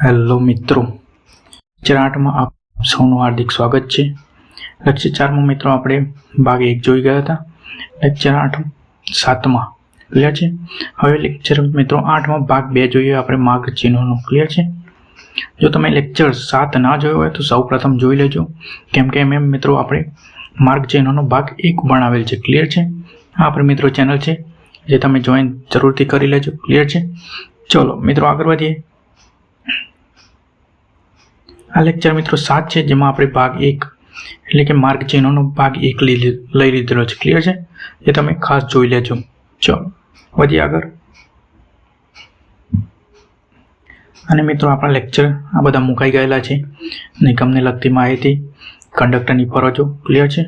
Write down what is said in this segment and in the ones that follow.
Hello મિત્રો, lecture 8 માં આપ સૌનું હાર્દિક સ્વાગત છે। લેક્ચર 4 માં મિત્રો આપણે ભાગ 1 જોઈ ગયા હતા। લેક્ચર 8 7 માં ક્લિયર છે। હવે લેક્ચર મિત્રો 8 માં ભાગ 2 જોઈએ આપણે માર્ગ ચિહ્નોનો। ક્લિયર છે। જો તમે લેક્ચર 7 ના જોયો હોય તો સૌપ્રથમ જોઈ લેજો, કેમ કે એમ મિત્રો આપણે માર્ગ ચિહ્નોનો ભાગ 1 બનાવેલ છે। ક્લિયર છે। આ આપણી મિત્રો ચેનલ છે જે તમે જોઈન જરૂરથી કરી લેજો। ક્લિયર છે। ચલો મિત્રો આગળ વધીએ। આ લેક્ચર મિત્રો 7 છે, જેમાં આપણે ભાગ 1 એટલે કે માર્ગ ચિહ્નોનો ભાગ 1 લઈ લીધેલો છે। ક્લિયર છે। એ તમે ખાસ જોઈ લેજો। ચલો વધીએ આગળ। અને મિત્રો આપણા લેક્ચર આ બધા મુકાઈ ગયેલા છે। નિગમને લગતી માહિતી, કંડક્ટરની ફરજો। ક્લિયર છે।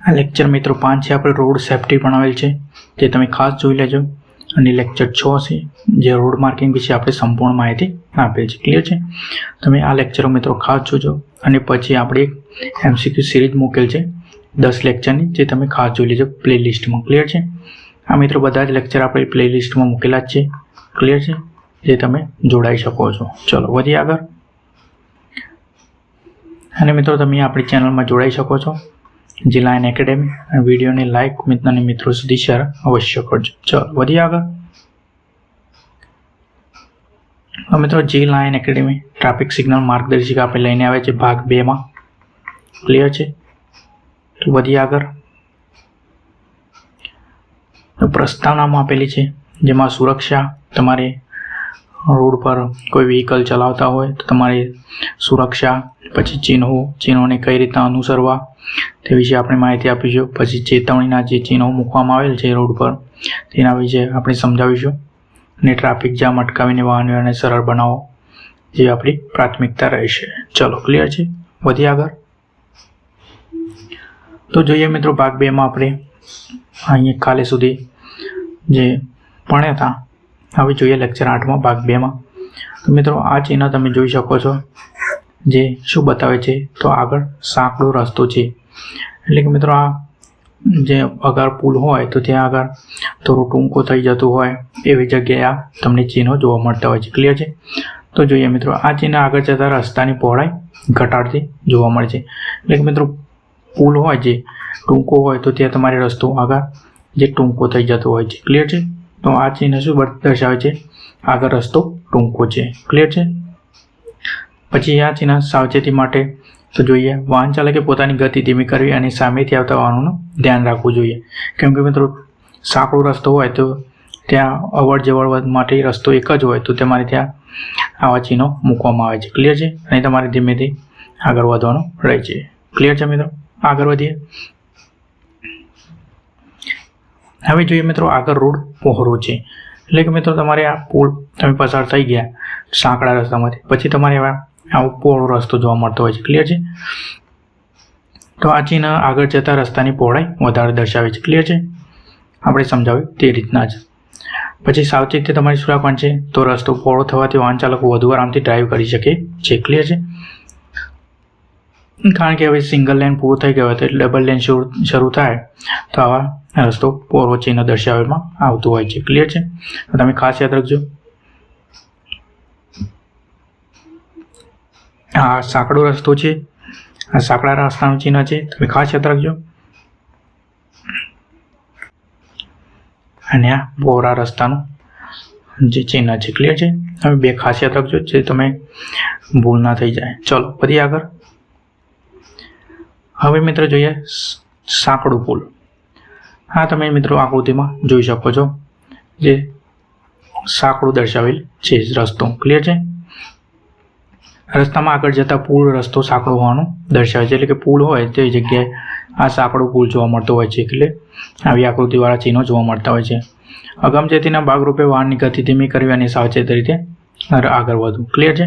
આ લેક્ચર મિત્રો 5 છે, આપણે રોડ સેફટી ભણાવેલ છે, જે તમે ખાસ જોઈ લેજો। અને લેક્ચર 6 છે, જે રોડ માર્કિંગ વિશે આપણે સંપૂર્ણ માહિતી આપેલ છે। ક્લિયર છે। તમે આ લેક્ચરો મિત્રો ખાસ જોજો। અને પછી આપણે એક MCQ સિરીઝ મૂકેલ છે 10 લેક્ચરની, જે તમે ખાસ જોઈ લેજો પ્લેલિસ્ટમાં। ક્લિયર છે। આ મિત્રો બધા જ લેક્ચર આપણે પ્લેલિસ્ટમાં મૂકેલા જ છે। ક્લિયર છે। જે તમે જોડાઈ શકો છો। ચલો વધીએ આગળ। અને મિત્રો તમે આપણી ચેનલમાં જોડાઈ શકો છો, જી લાઇન એકેડેમી। અને વિડીયોને લાઇક અને મિત્રો સુધી શેર અવશ્ય કરજો। ચલો વધીએ આગળ। મિત્રો જી લાઇન એકેડેમી ટ્રાફિક સિગ્નલ માર્ગદર્શિકા આપણે લઈને આવે છે ભાગ 2 માં। ક્લિયર છે। તો વધીએ આગળ। તો પ્રસ્તાવનામાં આપેલી છે, જેમાં સુરક્ષા, તમારે રોડ પર કોઈ વ્હીકલ ચલાવતા હોય તો તમારી સુરક્ષા, પછી ચિહ્નોને કઈ રીતના અનુસરવા તે વિશે આપણે માહિતી આપીશું। પછી ચેતવણીના જે ચિહ્નો મૂકવામાં આવેલ છે રોડ પર તેના વિશે આપણે સમજાવીશું। અને ટ્રાફિક જામ અટકાવીને વાહન વ્યવહારને સરળ બનાવો, જે આપણી પ્રાથમિકતા રહેશે। ચલો ક્લિયર છે। વધીએ આગળ। તો જોઈએ મિત્રો ભાગ 2 માં આપણે અહીંયા કાલે સુધી જે ભણ્યા હતા, હવે જોઈએ લેક્ચર 8 માં ભાગ 2 માં। તો મિત્રો આ ચિહ્ન તમે જોઈ શકો છો, જે શું બતાવે છે, તો આગળ સાંકડો રસ્તો છે। એટલે કે મિત્રો આ જે અગર પુલ હોય તો ત્યાં આગળ થોડું ટૂંકો થઈ જતું હોય એવી જગ્યાએ આ તમને ચિહ્નો જોવા મળતા હોય છે। ક્લિયર છે। તો જોઈએ મિત્રો આ ચિહ્ન આગળ જતા રસ્તાની પહોળાઈ ઘટાડતી જોવા મળે છે। એટલે કે મિત્રો પુલ હોય જે ટૂંકો હોય તો ત્યાં તમારે રસ્તો આગળ જે ટૂંકો થઈ જતો હોય છે। ક્લિયર છે। તો આ ચિહ્ન શું દર્શાવે છે? આગળ રસ્તો ટૂંકો છે। ક્લિયર છે। પછી આ ચિહ્ન સાવચેતી માટે તો જોઈએ વાહન ચાલકે પોતાની ગતિ ધીમી કરવી અને સામેથી આવતા વાહનોનું ધ્યાન રાખવું જોઈએ। કેમ કે મિત્રો સાંકડો રસ્તો હોય તો ત્યાં અવર જવર માટે રસ્તો એક જ હોય તો તમારે ત્યાં આવા ચિહ્નો મૂકવામાં આવે છે। ક્લિયર છે। અને તમારે ધીમેથી આગળ વધવાનું રહે છે। ક્લિયર છે મિત્રો। આગળ વધીએ। હવે જોઈએ મિત્રો આગળ રોડ પહોળો છે। એટલે કે મિત્રો તમારે આ પુલ તમે પસાર થઈ ગયા સાંકડા રસ્તામાંથી, પછી તમારે આવો પહોળો રસ્તો જોવા મળતો હોય છે। ક્લિયર છે। તો આ ચિહ્ન આગળ જતા રસ્તાની પહોળાઈ વધારે દર્શાવે છે। ક્લિયર છે। આપણે સમજાવ્યું તે રીતના જ। પછી સાવચેતી તમારી શું રાખવાની છે, તો રસ્તો પહોળો થવાથી વાહન ચાલકો વધુ આરામથી ડ્રાઈવ કરી શકે છે। ક્લિયર છે। કારણ કે હવે સિંગલ લેન પૂરો થઈ ગયો હોય તો ડબલ લેન શરૂ થાય તો આવા રસ્તો પહોળો ચિહ્ન દર્શાવવામાં આવતું હોય છે। ક્લિયર છે। તો તમે ખાસ યાદ રાખજો। આ સાંકડો રસ્તો છે, આ સાંકડા રસ્તાનું ચિહ્ન છે, તમે ખાસ યાદ રાખજો। અને આ પહોળા રસ્તાનું જે ચિહ્ન છે। ક્લિયર છે। હવે બે ખાસ યાદ રાખજો, જે તમે ભૂલ ના થઈ જાય। ચલો વધીએ આગળ। હવે મિત્રો જોઈએ સાંકડું પુલ। હા તમે મિત્રો આકૃતિમાં જોઈ શકો છો, જે સાંકડું દર્શાવેલ છે રસ્તો। ક્લિયર છે। રસ્તામાં આગળ જતા પુલ રસ્તો સાંકડો હોવાનું દર્શાવે છે। એટલે કે પુલ હોય તે જગ્યાએ આ સાંકડો પુલ જોવા મળતો હોય છે। એટલે આવી આકૃતિવાળા ચિહ્નો જોવા મળતા હોય છે। અગમચેતીના ભાગરૂપે વાહનની ગતિ ધીમી કરવી અને સાવચેત રીતે આગળ વધવું। ક્લિયર છે।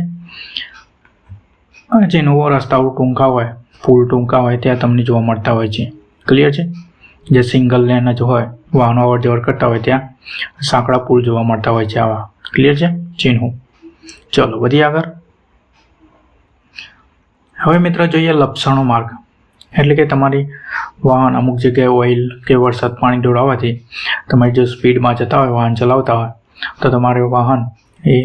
જે નવો રસ્તાઓ ટૂંકા હોય, પુલ ટૂંકા હોય ત્યાં તમને જોવા મળતા હોય છે। ક્લિયર છે। જે સિંગલ લેન જ હોય, વાહનો અવર જવર કરતા હોય ત્યાં સાંકડા પુલ જોવા મળતા હોય છે આવા। ક્લિયર છે ચિહ્નો। ચલો વધીએ આગળ। હવે મિત્રો જોઈએ લપસણો માર્ગ। એટલે કે તમારી વાહન અમુક જગ્યાએ ઓઇલ કે વરસાદ પાણી ઢોળાવવાથી તમારી જો સ્પીડમાં જતા હોય વાહન ચલાવતા હોય તો તમારું વાહન એ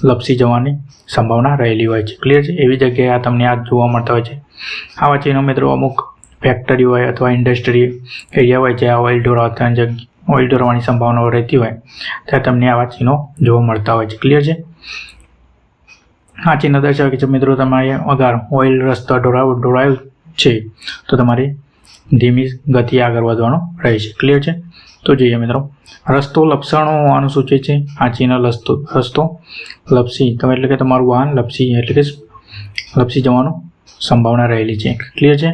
લપસી જવાની સંભાવના રહેલી હોય છે. ક્લિયર છે? એવી જગ્યાએ આ તમને આ જોવા મળતા હોય છે. આવા ચિહ્નો મિત્રો અમુક ફેક્ટરી હોય અથવા ઇન્ડસ્ટ્રી એરિયા હોય જ્યાં ઓઇલ ઢોરવાની સંભાવનાઓ રહેતી હોય ત્યાં તમને આવા ચિહ્નો જોવા મળતા હોય છે. ક્લિયર છે? આ ચિહ્ન દર્શાવે છે મિત્રો તમારે અગર ઓઇલ રસ્તો ઢોળાયેલ છે તો તમારે ધીમી ગતિ આગળ વધવાનું રહે છે. ક્લિયર છે? તો જોઈએ મિત્રો, રસ્તો લપસણો હોવાનું સૂચવે છે. આ ચિહ્ન રસ્તો લપસી એટલે કે તમારું વાહન લપસી જવાનું સંભાવના રહેલી છે. ક્લિયર છે?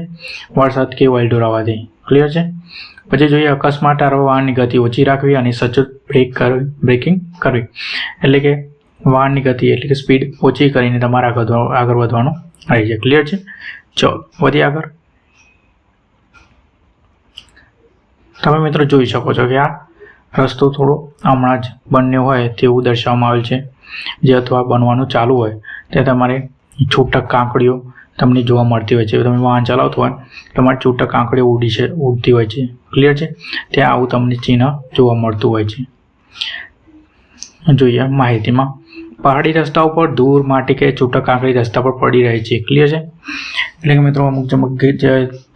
વરસાદ કે ઓઇલ ઢોળાવાથી. ક્લિયર છે? પછી જોઈએ અકસ્માત આરવા વાહનની ગતિ ઓછી રાખવી અને સચોટ બ્રેકિંગ કરવી. એટલે કે વાહનની ગતિ એટલે કે સ્પીડ ઓછી કરીને તમારે આગળ વધવાનું રહે છે. ક્લિયર છે? ચલો વધીએ આગળ. તમે મિત્રો જોઈ શકો છો કે આ રસ્તો થોડો હમણાં જ બન્યો હોય તેવું દર્શાવવામાં આવેલ છે, જે અથવા બનવાનું ચાલુ હોય તે તમારે છૂટક કાંકરીઓ તમને જોવા મળતી હોય છે. તમે વાહન ચલાવતો હોય તમારે છૂટક કાંકરીઓ ઉડતી હોય છે. ક્લિયર છે? ત્યાં આવું તમને ચિહ્ન જોવા મળતું હોય છે. જોઈએ માહિતીમાં, પહાડી રસ્તા ઉપર ધૂળ, માટી કે છૂટક કાંકરી રસ્તા પર પડી રહે છે. ક્લિયર છે? એટલે કે મિત્રો અમુક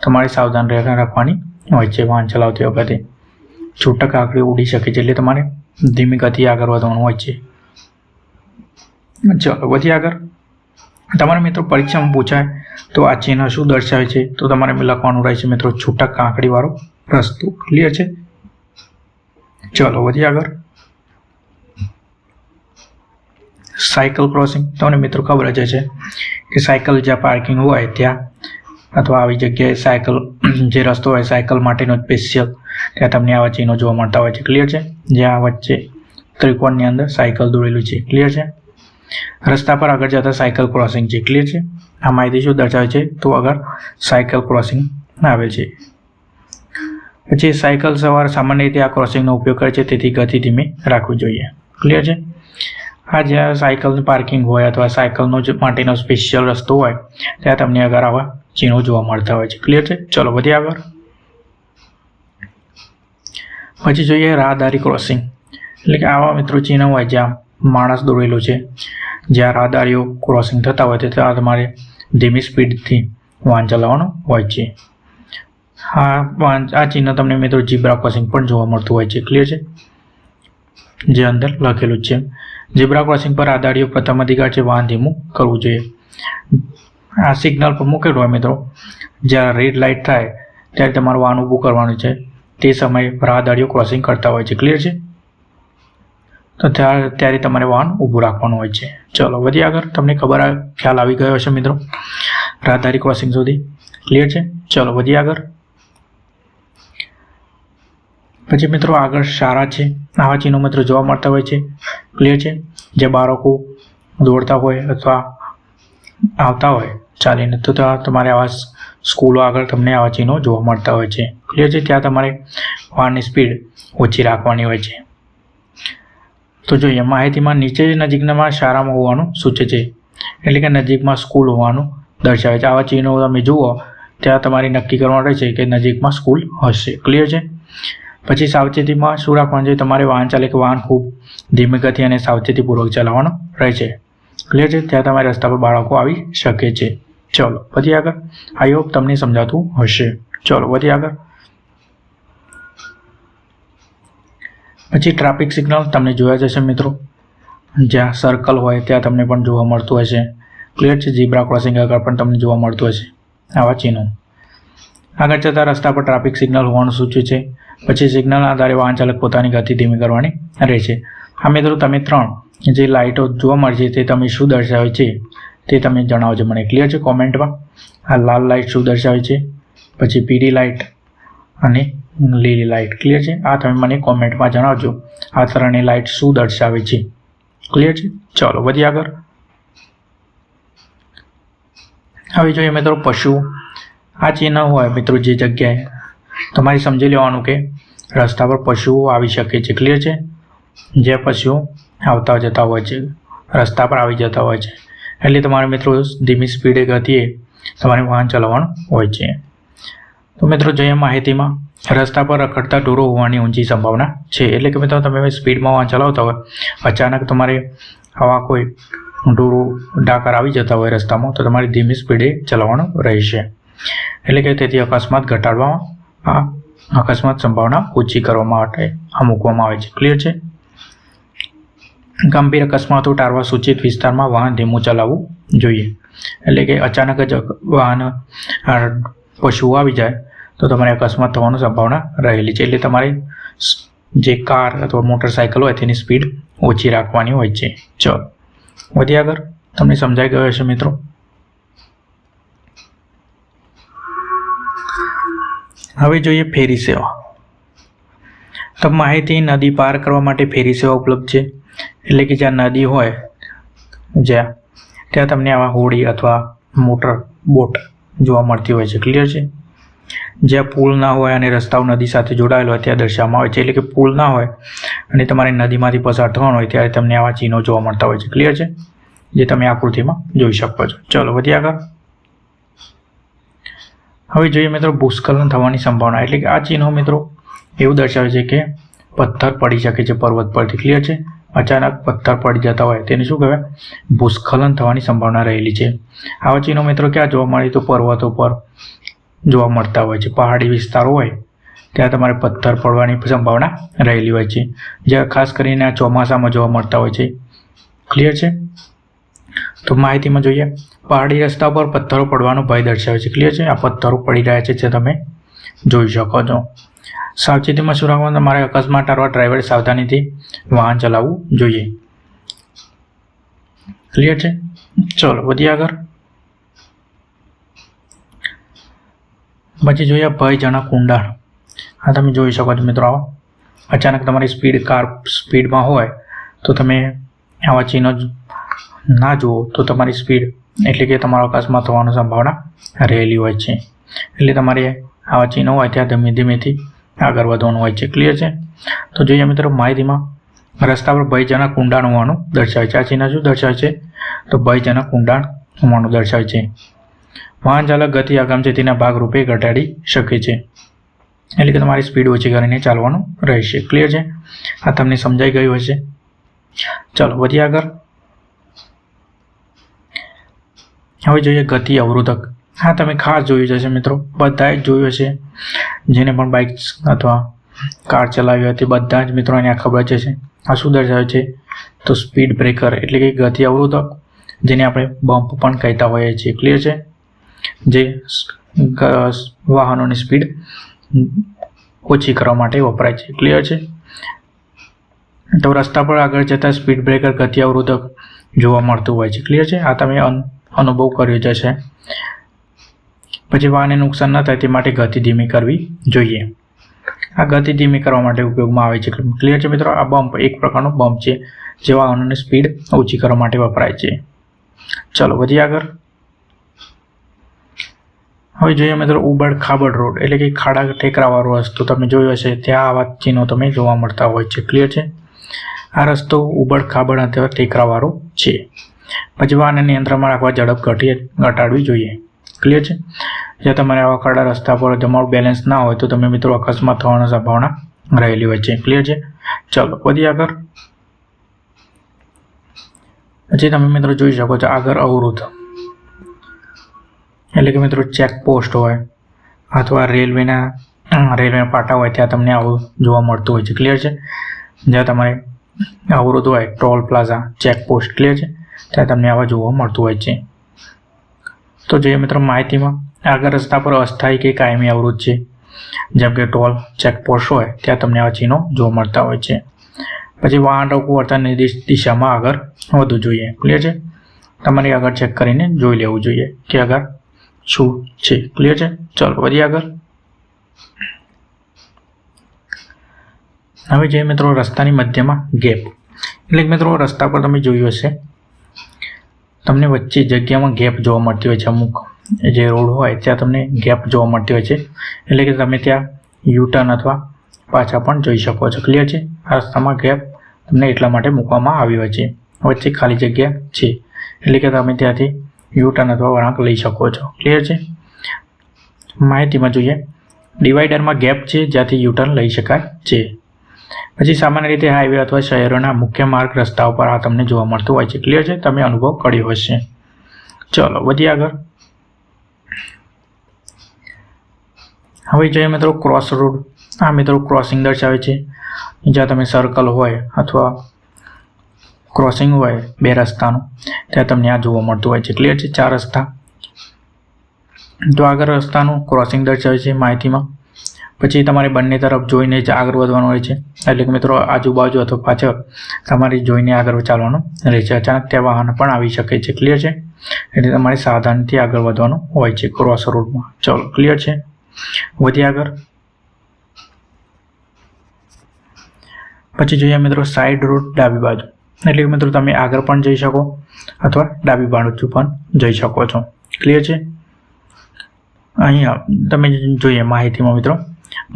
તમારે સાવધાન રાખવાની હોય છે. વાહન ચલાવતી વખતે છૂટક કાંકરી ઉડી શકે છે, એટલે તમારે ધીમી ગતિ આગળ વધવાનું હોય છે. ચલો વધીએ આગળ. તમારે મિત્રો પરીક્ષામાં પૂછાય તો આ ચિહ્ન શું દર્શાવે છે તો તમારે લખવાનું રહે છે મિત્રો છૂટક કાંકરીવાળો રસ્તો. ક્લિયર છે? ચલો વધીએ આગળ. Cycle crossing. તમને મિત્રો ખબર જ છે કે સાયકલ જ્યાં પાર્કિંગ હોય ત્યાં અથવા આવી જગ્યાએ સાયકલ જે રસ્તો હોય સાયકલ માટેનો સ્પેશિયલ ત્યાં તમને આવા ચિહ્નો જોવા મળતા હોય છે. ક્લિયર છે? જ્યાં વચ્ચે ત્રિકોણની અંદર સાયકલ દોરેલું છે. ક્લિયર છે? રસ્તા પર આગળ જતા સાયકલ ક્રોસિંગ છે. ક્લિયર છે? આ માહિતી શું દર્શાવે છે તો આગળ સાયકલ ક્રોસિંગ આવેલ છે. પછી સાયકલ સવાર સામાન્ય રીતે આ ક્રોસિંગનો ઉપયોગ કરે છે, તેથી ગતિ ધીમી રાખવી જોઈએ. ક્લિયર છે? આ જ્યાં સાયકલનું પાર્કિંગ હોય અથવા સાયકલનો માટેનો સ્પેશિયલ રસ્તો હોય ત્યાં તમને આગળ આવા ચિહ્નો જોવા મળતા હોય છે. ક્લિયર છે? ચલો વધીએ આગળ. પછી જોઈએ રાહદારી ક્રોસિંગ. એટલે કે આવા મિત્રો ચિહ્ન હોય જ્યાં માણસ દોરેલો છે, જ્યાં રાહદારીઓ ક્રોસિંગ થતા હોય ત્યાં તમારે ધીમી સ્પીડથી વાહન ચલાવવાનું હોય છે. આ ચિહ્ન તમને મિત્રો ઝીબ્રા ક્રોસિંગ પણ જોવા મળતું હોય છે. ક્લિયર છે? જે અંદર લખેલું છે. ઝીબ્રા ક્રોસિંગ પર રાહદારીઓ પ્રથમ અધિકાર છે વાહન ધીમું કરવું જોઈએ. આ સિગ્નલ પર મૂકેલું હોય મિત્રો, જ્યારે રેડ લાઇટ થાય ત્યારે તમારું વાહન ઊભું કરવાનું છે, તે સમયે રાહદારીઓ ક્રોસિંગ કરતા હોય છે. ક્લિયર છે? તો ત્યારે તમારે વાહન ઊભું રાખવાનું હોય છે. ચલો વધીએ આગળ. તમને ખ્યાલ આવી ગયો હશે મિત્રો રાહદારી ક્રોસિંગ સુધી. ક્લિયર છે? ચલો વધીએ આગળ. પછી મિત્રો આગળ શાળા છે. આવા ચિહ્નો મિત્રો જોવા મળતા હોય છે. ક્લિયર છે? જે બાળકો દોડતા હોય અથવા આવતા હોય ચાલીને તો તમારે આવા સ્કૂલો આગળ તમને આવા ચિહ્નો જોવા મળતા હોય છે. ક્લિયર છે? ત્યાં તમારે વાહનની સ્પીડ ઓછી રાખવાની હોય છે. તો જોઈએ માહિતીમાં, નીચે નજીકમાં શાળામાં હોવાનું સૂચે છે. એટલે કે નજીકમાં સ્કૂલ હોવાનું દર્શાવે છે. આવા ચિહ્નો તમે જુઓ ત્યાં તમારે નક્કી કરવાનું રહેશે કે નજીકમાં સ્કૂલ હશે. ક્લિયર છે? પછી સાવચેતીમાં શું રાખવાનું છે? તમારે વાહન ચાલકે વાહન ખૂબ ધીમી ગતિ અને સાવચેતીપૂર્વક ચલાવવાનું રહે છે. ક્લિયર છે? ત્યાં તમારે રસ્તા પર બાળકો આવી શકે છે. ચલો વધીએ આગળ. આઈ હોપ તમને સમજાતું હશે. ચલો વધીએ આગળ. પછી ટ્રાફિક સિગ્નલ તમને જોયા જશે મિત્રો, જ્યાં સર્કલ હોય ત્યાં તમને પણ જોવા મળતું હશે. ક્લિયર છે? ઝીબ્રા ક્રોસિંગ આગળ પણ તમને જોવા મળતું હશે આવા ચિહ્નો. આગળ જતા રસ્તા પર ટ્રાફિક સિગ્નલ હોવાનું સૂચવે છે. પછી સિગ્નલના આધારે વાહન ચાલક પોતાની ગતિ ધીમી કરવાની રહે છે. આ મિત્રો તમે 3 જે લાઇટો જોવા મળે છે તે તમે શું દર્શાવે છે તે તમે જણાવજો મને. ક્લિયર છે? કોમેન્ટમાં. આ લાલ લાઇટ શું દર્શાવે છે, પછી પીળી લાઇટ અને લીલી લાઇટ. ક્લિયર છે? આ તમે મને કોમેન્ટમાં જણાવજો આ ત્રણેય લાઇટ શું દર્શાવે છે. ક્લિયર છે? ચલો વધીએ આગળ. હવે જોઈએ મિત્રો પશુ. આ ચિહ્ન હોય મિત્રો જે જગ્યાએ તમારે સમજી લેવાનું કે રસ્તા પર પશુઓ આવી શકે છે. ક્લિયર છે? જે પશુઓ આવતા જતા હોય છે, રસ્તા પર આવી જતા હોય છે, એટલે તમારે મિત્રો ધીમી સ્પીડે ગતિએ તમારે વાહન ચલાવવાનું હોય છે. તો મિત્રો જોઈએ માહિતીમાં, રસ્તા પર રખડતા ઢોરો હોવાની ઊંચી સંભાવના છે. એટલે કે મિત્રો તમે સ્પીડમાં વાહન ચલાવતા હોય, અચાનક તમારે આવા કોઈ ઢોરો ડાકર આવી જતા હોય રસ્તામાં, તો તમારે ધીમી સ્પીડે ચલાવવાનું રહેશે. એટલે કે તેથી અકસ્માત ઘટાડવામાં અકસ્માત સંભાવના ઓછી કરવા માટે આ મૂકવામાં આવે છે. ક્લિયર છે? ગંભીર અકસ્માતો ટાળવા સૂચિત વિસ્તારમાં વાહન ધીમું ચલાવવું જોઈએ. એટલે કે અચાનક જ વાહન પશુઓ આવી જાય તો તમારે અકસ્માત થવાની સંભાવના રહેલી છે. એટલે તમારે જે કાર અથવા મોટરસાઇકલ હોય તેની સ્પીડ ઓછી રાખવાની હોય છે. ચલો વધીએ આગળ. તમને સમજાઈ ગયો હશે મિત્રો. હવે જોઈએ ફેરી સેવા. તો માહિતી નદી પાર કરવા માટે ફેરી સેવા ઉપલબ્ધ છે. એટલે કે જ્યાં નદી હોય ત્યાં તમને આવા હોડી અથવા મોટર બોટ જોવા મળતી હોય છે. ક્લિયર છે? જ્યાં પુલ ના હોય અને રસ્તાઓ નદી સાથે જોડાયેલો હોય ત્યાં દર્શાવવામાં આવે છે. એટલે કે પુલ ના હોય અને તમારે નદીમાંથી પસાર થવાનું હોય ત્યારે તમને આવા ચિહ્નો જોવા મળતા હોય છે. ક્લિયર છે? જે તમે આકૃતિમાં જોઈ શકો છો. ચલો વધીએ આગળ. હવે જોઈએ મિત્રો ભૂસ્ખલન થવાની સંભાવના. એટલે કે આ ચિહ્નો મિત્રો એવું દર્શાવે છે કે પથ્થર પડી શકે છે પર્વત પરથી. ક્લિયર છે? અચાનક પથ્થર પડી જતા હોય તેને શું કહેવાય? ભૂસ્ખલન થવાની સંભાવના રહેલી છે. આવા ચિહ્નો મિત્રો ક્યાં જોવા મળે? તો પર્વતો પર જોવા મળતા હોય છે. પહાડી વિસ્તારો હોય ત્યાં તમારે પથ્થર પડવાની સંભાવના રહેલી હોય છે, જ્યાં ખાસ કરીને આ ચોમાસામાં જોવા મળતા હોય છે. ક્લિયર છે? તો માહિતીમાં જોઈએ, પહાડી રસ્તા પર પથ્થરો પડવાનો ભય દર્શાવે છે. ક્લિયર છે? આ પથ્થરો પડી રહ્યા છે જે તમે જોઈ શકો છો. સાવચેતીમાં શું રાખવાનું? તમારે અકસ્માત ટાળવા ડ્રાઈવરે સાવધાનીથી વાહન ચલાવવું જોઈએ. ક્લિયર છે? ચલો વધીએ આગળ. પછી જોઈએ ભયજનક ઊંડાણ. આ તમે જોઈ શકો છો મિત્રો. અચાનક તમારી કાર સ્પીડમાં હોય તો તમે આવા ચિહ્નો ના જુઓ તો તમારી સ્પીડ એટલે કે તમારો અકસ્માત થવાની સંભાવના રહેલી હોય છે. એટલે તમારે આવા ચિહ્નો હોય ત્યાં ધીમે ધીમેથી આગળ વધવાનું હોય છે. ક્લિયર છે? તો જોઈએ મિત્રો માહિતીમાં રસ્તા પર ભયજનક ઊંડાણ હોવાનું દર્શાવે છે. આ ચિહ્ન શું દર્શાવે છે? તો ભયજનક ઊંડાણ હોવાનું દર્શાવે છે. વાહન ચાલક ગતિ અગમચેતીના ભાગરૂપે ઘટાડી શકે છે. એટલે કે તમારી સ્પીડ ઓછી કરીને ચાલવાનું રહેશે. ક્લિયર છે? આ તમને સમજાઈ ગયું હશે. ચાલો વધીએ આગળ. હવે જોઈએ ગતિ અવરોધક. હા તમે ખાસ જોયું હશે મિત્રો, બધાએ જોયું હશે. જેને પણ બાઇક અથવા કાર ચલાવી હોય તે બધા જ મિત્રોને આ ખબર જ હશે. આ શું દર્શાવે છે? તો સ્પીડ બ્રેકર એટલે કે ગતિ અવરોધક, જેને આપણે બમ્પ પણ કહેતા હોઈએ છીએ. ક્લિયર છે? જે વાહનોની સ્પીડ ઓછી કરવા માટે વપરાય છે. ક્લિયર છે? તો રસ્તા પર આગળ જતા સ્પીડ બ્રેકર ગતિ અવરોધક જોવા મળતું હોય છે. ક્લિયર છે? આ તમે અનુભવ કર્યો જ હશે. પછી વાહનને નુકસાન ન થાય તે માટે ગતિ ધીમી કરવી જોઈએ. આ ગતિ ધીમી કરવા માટે ઉપયોગમાં આવે છે. ક્લિયર છે મિત્રો? આ બમ્પ એક પ્રકારનો બમ્પ છે જે વાહનોની સ્પીડ ઓછી કરવા માટે વપરાય છે. ચલો વધીએ આગળ. હવે જોઈએ મિત્રો ઉબડ ખાબડ રોડ એટલે કે ખાડા ટેકરાવાળો રસ્તો તમે જોયો હશે. ત્યાં આવા ચિહ્નો તમે જોવા મળતા હોય છે. ક્લિયર છે? આ રસ્તો ઉબડ ખાબડ અથવા ટેકરાવાળો છે. પછી વાહનને નિયંત્રણમાં રાખવા ઝડપ ઘટાડવી જોઈએ. ક્લિયર છે? જ્યાં તમારે આવા ખાડા રસ્તા પર તમારું બેલેન્સ ના હોય તો તમે મિત્રો અકસ્માત થવાની સંભાવના રહેલી હોય છે. ક્લિયર છે? ચલો વધીએ આગળ. પછી તમે મિત્રો જોઈ શકો છો આગળ અવરોધ એટલે કે મિત્રો ચેકપોસ્ટ હોય અથવા રેલવેના પાટા હોય ત્યાં તમને આવું જોવા મળતું હોય છે. ક્લિયર છે? જ્યાં તમારે અવરોધ હોય ટોલ પ્લાઝા ચેકપોસ્ટ. ક્લિયર છે? ત્યાં તમને આવા જોવા મળતું હોય છે. તો જોઈએ મિત્રો માહિતીમાં આગળ રસ્તા પર અસ્થાયી કે કાયમી અવરોધ છે, જેમ કે ટોલ ચેકપોસ્ટ હોય ત્યાં તમને આવા ચિહ્નો જોવા મળતા હોય છે. પછી વાહન રોકવું અર્થાત નિર્દિષ્ટ દિશામાં આગળ વધવું જોઈએ. ક્લિયર છે? તમારે આગળ ચેક કરીને જોઈ લેવું જોઈએ કે આગળ શું છે. ક્લિયર છે? ચલો વધીએ આગળ. હવે જોઈએ મિત્રો રસ્તાની મધ્યમાં ગેપ એટલે મિત્રો રસ્તા પર તમે જોયું હશે તમને વચ્ચે જગ્યામાં ગેપ જોવા મળતી હોય છે. અમુક જે રોડ હોય ત્યાં તમને ગેપ જોવા મળતી હોય છે. એટલે કે તમે ત્યાં યુટર્ન અથવા પાછા પણ જોઈ શકો છો. ક્લિયર છે? આ રસ્તામાં ગેપ તમને એટલા માટે મૂકવામાં આવ્યો હોય છે. વચ્ચે ખાલી જગ્યા છે એટલે કે તમે ત્યાંથી યુટર્ન અથવા વળાંક લઈ શકો છો. ક્લિયર છે? માહિતીમાં જોઈએ ડિવાઈડરમાં ગેપ છે જ્યાંથી યુટર્ન લઈ શકાય છે. પછી સામાન્ય રીતે હાઈવે અથવા શહેરોના મુખ્ય માર્ગ રસ્તાઓ પર આ તમને જોવા મળતું હોય છે. ક્લિયર છે? તમે અનુભવ કર્યો હશે. ચલો વધીએ આગળ. હવે જોઈએ મિત્રો ક્રોસ રોડ. આ મિત્રો ક્રોસિંગ દર્શાવે છે જ્યાં તમે સર્કલ હોય અથવા ક્રોસિંગ હોય બે રસ્તાનું, ત્યાં તમને આ જોવા મળતું હોય છે. ક્લિયર છે? 4 રસ્તા. તો આગળ રસ્તાનું ક્રોસિંગ દર્શાવે છે માહિતીમાં. પછી તમારે બંને તરફ જોઈને જ આગળ વધવાનું હોય છે. એટલે કે મિત્રો આજુબાજુ અથવા પાછળ તમારે જોઈને આગળ ચાલવાનું રહેશે. અચાનક ત્યાં વાહન પણ આવી શકે છે. ક્લિયર છે? એટલે તમારે સાવધાનથી આગળ વધવાનું હોય છે ક્રોસ રોડમાં. ચલો ક્લિયર છે? વધીએ આગળ. પછી જોઈએ મિત્રો સાઈડ રોડ ડાબી બાજુ. એટલે કે મિત્રો તમે આગળ પણ જઈ શકો અથવા ડાબી બાજુ પણ જઈ શકો છો. ક્લિયર છે? અહીંયા તમે જોઈએ માહિતીમાં મિત્રો,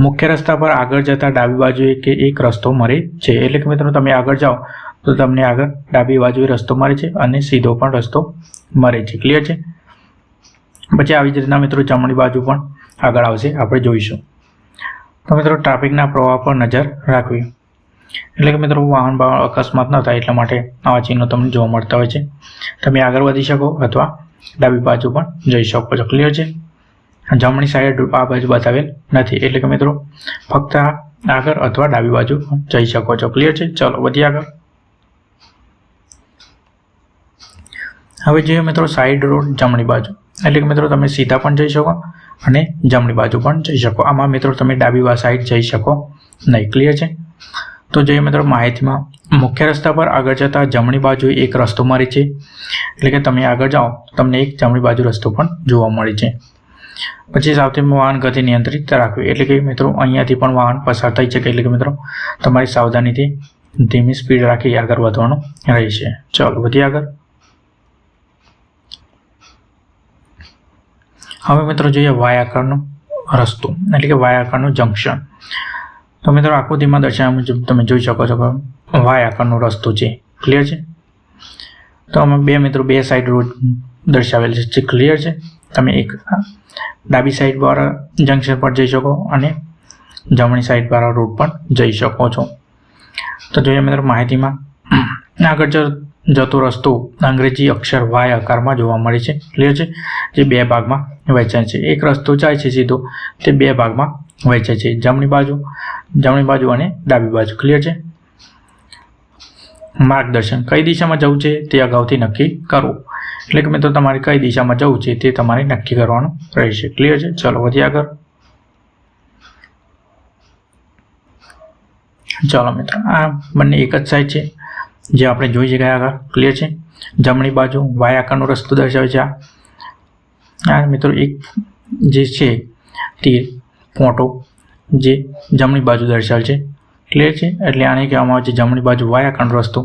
મુખ્ય રસ્તા પર આગળ જતા ડાબી બાજુએ કે એક રસ્તો મળે છે. એટલે કે મિત્રો તમે આગળ જાઓ તો તમને આગળ ડાબી બાજુએ રસ્તો મળે છે અને સીધો પણ રસ્તો મળે છે. ક્લિયર છે? પછી આવી જ રીતના મિત્રો જમણી બાજુ પણ આગળ આવશે, આપણે જોઈશું. તો મિત્રો ટ્રાફિકના પ્રવાહ પર નજર રાખવી. એટલે કે મિત્રો વાહન અકસ્માત ન થાય એટલા માટે આવા ચિહ્નો તમને જોવા મળતા હોય છે. તમે આગળ વધી શકો અથવા ડાબી બાજુ પણ જઈ શકો છો. ક્લિયર છે? જમણી સાઈડ આ બાજુ બતાવેલ નથી, એટલે કે મિત્રો ફક્ત આગળ અથવા ડાબી બાજુ જઈ શકો છો. ક્લિયર છે? ચલો વધીએ આગળ. હવે જોઈએ મિત્રો સાઈડ રોડ જમણી બાજુ. એટલે કે મિત્રો તમે સીધા પણ જઈ શકો અને જમણી બાજુ પણ જઈ શકો. આમાં મિત્રો તમે ડાબી સાઈડ જઈ શકો નહીં. ક્લિયર છે? તો જોઈએ મિત્રો માહિતીમાં, મુખ્ય રસ્તા પર આગળ જતા જમણી બાજુ એક રસ્તો મળે છે. એટલે કે તમે આગળ જાઓ તમને એક જમણી બાજુ રસ્તો પણ જોવા મળે છે. પછી સાવચેત વાહન ગતિ નિયંત્રિત રાખવી. એટલે કે મિત્રો અહીંયાથી પણ વાહન પસાર થઈ શકે. એટલે કે મિત્રો તમારી સાવધાનીથી ધીમી સ્પીડ રાખી આગળ વધવાનું રહેશે. ચાલો વધીએ આગળ. હવે મિત્રો જોઈએ વાય આકારનો રસ્તો, એટલે કે વાય આકારનું જંકશન. તો મિત્રો આકૃતિમાં દર્શાવ્યા મુજબ તમે જોઈ શકો છો કે વાય આકારનો રસ્તો છે. ક્લિયર છે? તો અમે બે સાઈડ રોડ દર્શાવેલ છે. ક્લિયર છે? તમે એક ડાબી સાઈડ વાળા જંકશન પર જઈ શકો અને જમણી સાઈડ વાળા રોડ પર જઈ શકો છો. તો જોઈએ મિત્રો માહિતીમાં, આગળ જતો રસ્તો અંગ્રેજી અક્ષર વાય આકારમાં જોવા મળે છે. ક્લિયર છે? જે 2 ભાગમાં વહેંચાય છે. એક રસ્તો જાય છે સીધો, તે 2 ભાગમાં વહેંચાય છે, જમણી બાજુ અને ડાબી બાજુ. ક્લિયર છે? માર્ગદર્શન, કઈ દિશામાં જવું છે તે અગાઉથી નક્કી કરવું. એટલે કે મિત્રો તમારે કઈ દિશામાં જવું છે તે તમારે નક્કી કરવાનું રહેશે. ક્લિયર છે? ચલો વધીએ આગળ. ચાલો મિત્રો આ બંને એક જ સાઈડ છે જે આપણે જોઈ ગયા આગળ. ક્લિયર છે? જમણી બાજુ વાય આકારનો રસ્તો દર્શાવે છે. આ મિત્રો એક જે છે તે ફોટો જે જમણી બાજુ દર્શાવે છે. ક્લિયર છે? એટલે આને કહેવામાં આવે છે જમણી બાજુ વાય આકારનો રસ્તો,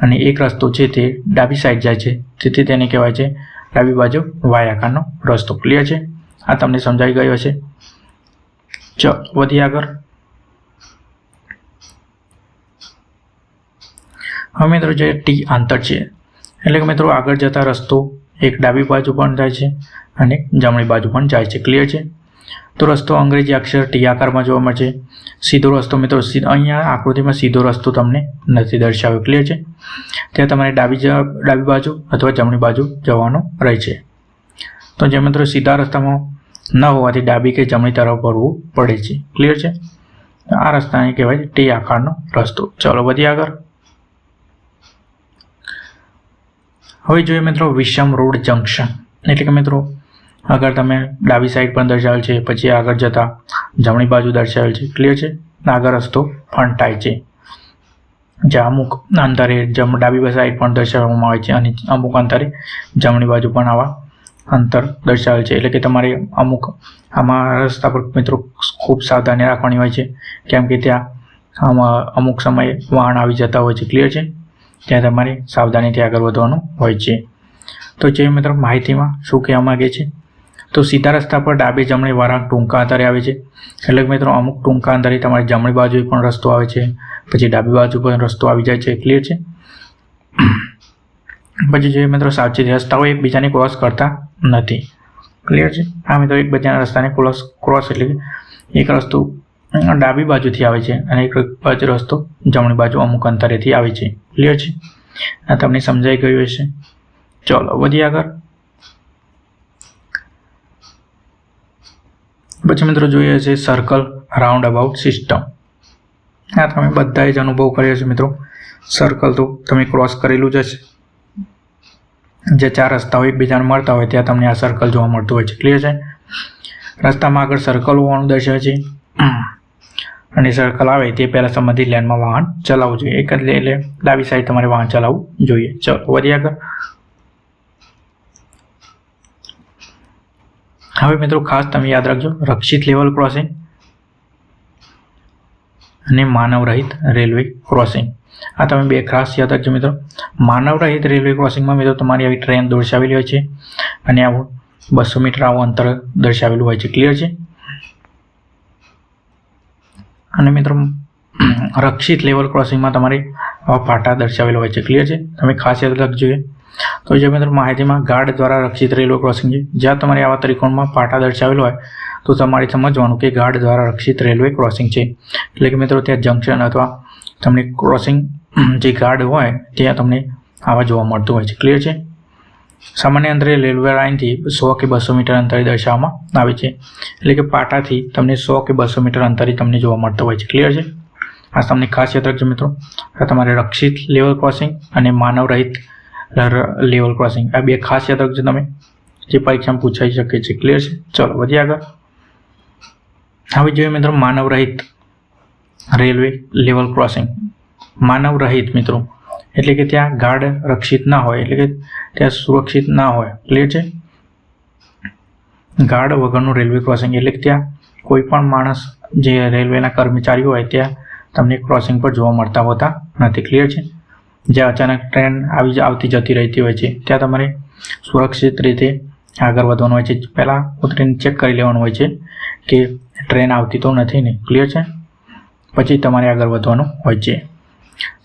અને એક રસ્તો છે તે ડાબી સાઈડ જાય છે, તેથી તેને કહેવાય છે ડાબી બાજુ વાય આકારનો રસ્તો. ક્લિયર છે? આ તમને સમજાઈ ગયો હશે. ચલો વધીએ આગળ. હવે મિત્રો જે ટી આંતર છે, એટલે કે મિત્રો આગળ જતા રસ્તો એક ડાબી બાજુ પણ જાય છે અને જમણી બાજુ પણ જાય છે. ક્લિયર છે? તો રસ્તો અંગ્રેજી અક્ષર ટી આકારમાં જોવા મળે છે. સીધો રસ્તો મિત્રો અહીંયા આકૃતિમાં સીધો રસ્તો તમને નથી દર્શાવ્યો. ક્લિયર છે? ત્યાં તમારે ડાબી બાજુ અથવા જમણી બાજુ જવાનું રહે છે. તો જે મિત્રો સીધા રસ્તામાં ન હોવાથી ડાબી કે જમણી તરફ વળવું પડે છે. ક્લિયર છે? આ રસ્તાને કહેવાય ટી આકારનો રસ્તો. ચલો વધીએ આગળ. હવે જોઈએ મિત્રો વિષમ રોડ જંકશન. એટલે કે મિત્રો આગળ તમે ડાબી સાઈડ પણ દર્શાવેલ છે, પછી આગળ જતા જમણી બાજુ દર્શાવેલ છે. ક્લિયર છે? આગળ રસ્તો ફંટાય છે, જે અમુક અંતરે ડાબી સાઈડ પણ દર્શાવવામાં આવે છે અને અમુક અંતરે જમણી બાજુ પણ આવા અંતર દર્શાવેલ છે. એટલે કે તમારે આમાં રસ્તા પર મિત્રો ખૂબ સાવધાની રાખવાની હોય છે, કેમ કે ત્યાં અમુક સમયે વાહન આવી જતા હોય છે. ક્લિયર છે? ત્યાં તમારે સાવધાનીથી આગળ વધવાનું હોય છે. તો જે મિત્રો માહિતીમાં શું કહેવા માગે છે, તો સીધા રસ્તા પર ડાબે જમણે વાળા ટૂંકા અંતરે આવે છે. એટલે કે મિત્રો અમુક ટૂંકા અંતરે તમારી જમણી બાજુએ પણ રસ્તો આવે છે, પછી ડાબી બાજુ પણ રસ્તો આવી જાય છે. ક્લિયર છે? પછી જોઈએ મિત્રો સાવચેતી, રસ્તાઓ એકબીજાને ક્રોસ કરતા નથી. ક્લિયર છે? આ મિત્રો એકબીજાના રસ્તાને ક્રોસ એટલે કે એક રસ્તો ડાબી બાજુથી આવે છે અને એક બાજુ રસ્તો જમણી બાજુ અમુક અંતરેથી આવે છે. ક્લિયર છે? આ તમને સમજાઈ ગયું હશે. ચલો વધીએ આગળ. પછી મિત્રો જોઈએ છે સર્કલ રાઉન્ડ અબાઉટ સિસ્ટમ. આ તમે બધાએ જ અનુભવ કર્યો છે મિત્રો. સર્કલ તો તમે ક્રોસ કરેલું જ હશે. જે 4 રસ્તાઓ એકબીજાને મળતા હોય ત્યાં તમને આ સર્કલ જોવા મળતું હોય છે. ક્લિયર છે? રસ્તામાં આગળ સર્કલ હોવાનું દર્શાવે છે અને સર્કલ આવે તે પહેલાં સંબંધિત લેનમાં વાહન ચલાવવું જોઈએ. એક જ એટલે ડાબી સાઈડ તમારે વાહન ચલાવવું જોઈએ. ચલો વધીએ આગળ. હવે મિત્રો ખાસ તમે યાદ રાખજો, રક્ષિત લેવલ ક્રોસિંગ અને માનવ રહિત રેલવે ક્રોસિંગ. આ તમે બે ખાસ યાદ રાખજો મિત્રો. માનવ રહિત રેલવે ક્રોસિંગમાં મિત્રો તમારી આવી ટ્રેન દર્શાવેલી હોય છે અને આવું 200 મીટર આવું અંતર દર્શાવેલું હોય છે. ક્લિયર છે? અને મિત્રો રક્ષિત લેવલ ક્રોસિંગમાં તમારે આવા પાટા દર્શાવેલા હોય છે. ક્લિયર છે? તમે ખાસ યાદ રાખજો. તો જે મિત્રો માહિતીમાં ગાર્ડ દ્વારા રક્ષિત રેલવે ક્રોસિંગ છે. જ્યાં તમારે આવા ત્રિકોણમાં પાટા દર્શાવેલો હોય તો તમારે સમજવાનું કે ગાર્ડ દ્વારા રક્ષિત રેલવે ક્રોસિંગ છે. એટલે કે મિત્રો ત્યાં જંકશન અથવા તમને ક્રોસિંગ જે ગાર્ડ હોય ત્યાં તમને આવા જોવા મળતું હોય છે. ક્લિયર છે? સામાન્ય અંતરે રેલવે લાઇનથી 100 કે 200 મીટર અંતરે દર્શાવવામાં આવે છે. એટલે કે પાટાથી તમને 100 કે 200 મીટર અંતરે તમને જોવા મળતો હોય છે. ક્લિયર છે? આ તમને ખાસ યાદ રાખજો મિત્રો. આ તમારે રક્ષિત લેવલ ક્રોસિંગ અને માનવ રહિત લેવલ ક્રોસિંગ આ બે ખાસ યાદ રાખજો તમે, જે પરીક્ષામાં પૂછાઈ શકે છે. ક્લિયર છે? ચલો વધીએ આગળ. હવે જોઈએ મિત્રો માનવ રહિત રેલવે લેવલ ક્રોસિંગ. માનવ રહિત મિત્રો એટલે કે ત્યાં ગાર્ડ રક્ષિત ના હોય, એટલે કે ત્યાં સુરક્ષિત ના હોય. ક્લિયર છે? ગાર્ડ વગરનું રેલવે ક્રોસિંગ એટલે કે ત્યાં કોઈ પણ માણસ જે રેલવેના કર્મચારીઓ હોય ત્યાં તમને ક્રોસિંગ પર જોવા મળતા હોતા નથી. ક્લિયર છે? જ્યાં અચાનક ટ્રેન આવતી જતી રહેતી હોય છે ત્યાં તમારે સુરક્ષિત રીતે આગળ વધવાનું હોય છે. પહેલાં ઉતરીને ચેક કરી લેવાનું હોય છે કે ટ્રેન આવતી તો નથી ને. ક્લિયર છે? પછી તમારે આગળ વધવાનું હોય છે.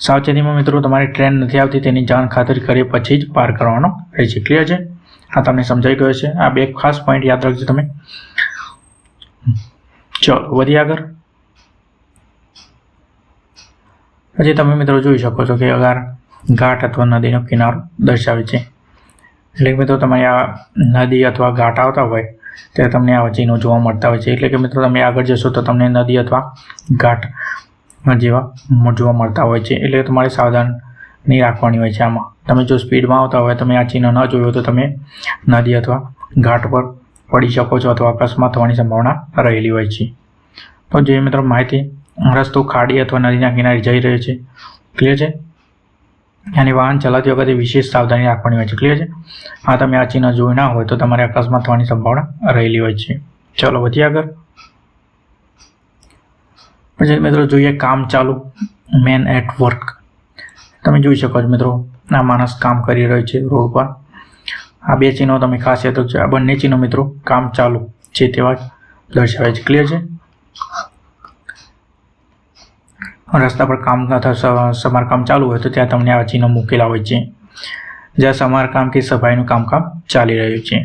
સાવચેતીમાં મિત્રો તમારે ટ્રેન નથી આવતી તેની જાણ ખાતરી કરી પછી જ પાર કરવાનો રહે છે. ક્લિયર છે? આ તમને સમજાઈ ગયો છે. આ બે ખાસ પોઈન્ટ યાદ રાખજો તમે. ચલો વધીએ આગળ. પછી તમે મિત્રો જોઈ શકો છો કે અગાર ઘાટ અથવા નદીનો કિનારો દર્શાવે છે. એટલે કે મિત્રો તમારે આ નદી અથવા ઘાટ આવતા હોય ત્યારે તમને આવા ચિહ્નો જોવા મળતા હોય છે. એટલે કે મિત્રો તમે આગળ જશો તો તમને નદી અથવા ઘાટ જેવા જોવા મળતા હોય છે. એટલે તમારે સાવધાની રાખવાની હોય છે. આમાં તમે જો સ્પીડમાં આવતા હોય તમે આ ચિહ્ન ન જોયો તો તમે નદી અથવા ઘાટ પર પડી શકો છો અથવા અકસ્માત થવાની સંભાવના રહેલી હોય છે. તો જે મિત્રો માહિતી રસ્તો ખાડી અથવા નદીના કિનારે જઈ રહ્યો છે. ક્લિયર છે? અને વાહન ચલાવતી વખતે વિશેષ સાવધાની રાખવાની હોય છે. ક્લિયર છે? હા તમે આ ચિહ્ન જોઈ ના હોય તો તમારે અકસ્માત થવાની સંભાવના રહેલી હોય છે. ચલો વધીએ આગળ. પછી મિત્રો જોઈએ કામ ચાલુ, મેન એટ વર્ક. તમે જોઈ શકો છો મિત્રો આ માણસ કામ કરી રહ્યો છે રોડ પર. આ બે ચિહ્નો તમે ખાસ યાદ રાખજો. આ બંને ચિહ્નો મિત્રો કામ ચાલુ છે તેવા દર્શાવે છે. ક્લિયર છે? રસ્તા પર કામ અથવા સમારકામ ચાલુ હોય તો ત્યાં તમને આ ચિહ્નો મૂકેલા હોય છે જ્યાં સમારકામ કે સફાઈનું કામકાજ ચાલી રહ્યું છે.